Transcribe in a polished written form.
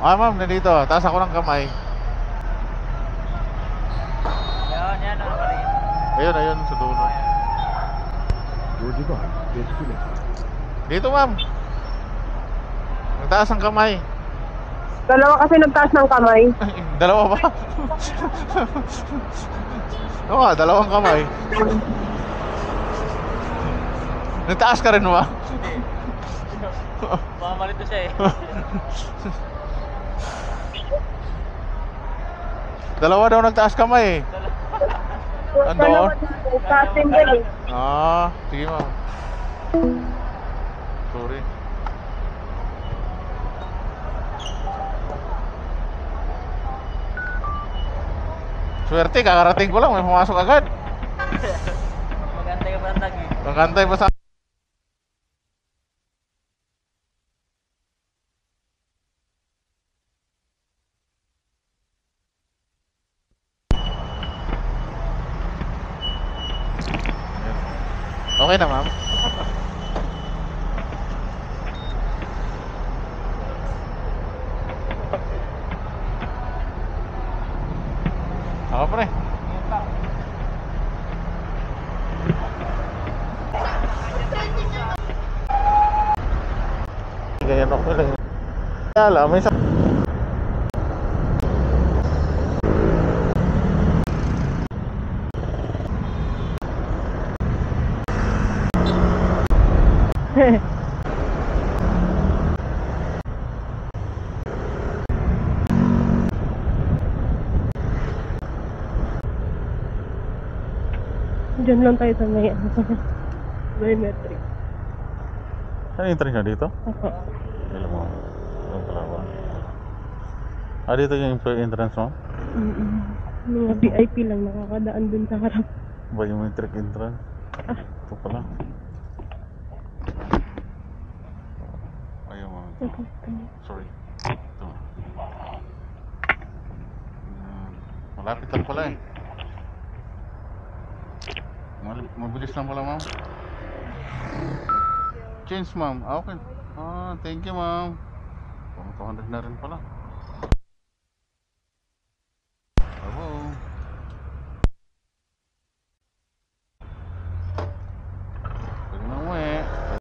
Ah, ma'am, nandito. Taas ako ng kamay. Yan, ano pa rin. Ayun, sa dulo. Your device is connected. Dito, ma'am. Nagtaas ang kamay. Dalawa kasi nagtaas ng kamay. Dalawa ba? Oo nga, dalawang kamay. Nagtaas ka rin ba? Baka malito siya eh. Dalawa daw nagtaas kamay eh. Dalawa Andon? nagtaas din din eh. Ah, sige ma'am. Sorry. Swerte, kakarating ko lang, may pumasok agad. Magantay ka pa ng tagi. Magantay pa sa... Okay na, ma'am. Ako pre. Ganyan ako lang. Alam, may sa... Diyan lang tayo sa may biometric. Saan entry nga dito? Ako. Alam mo. Alam pala ba? Ah, dito yung entrance mo? Mga VIP lang nakakadaan dun sa harap. Biometric entrance? Ah. Ito pala. Ayaw mo. Sorry. Ito. Malapit lang pala eh. Mabilis lang pala, ma'am. Change, ma'am. Ah, okay. Ah, thank you, ma'am. 200 na rin pala.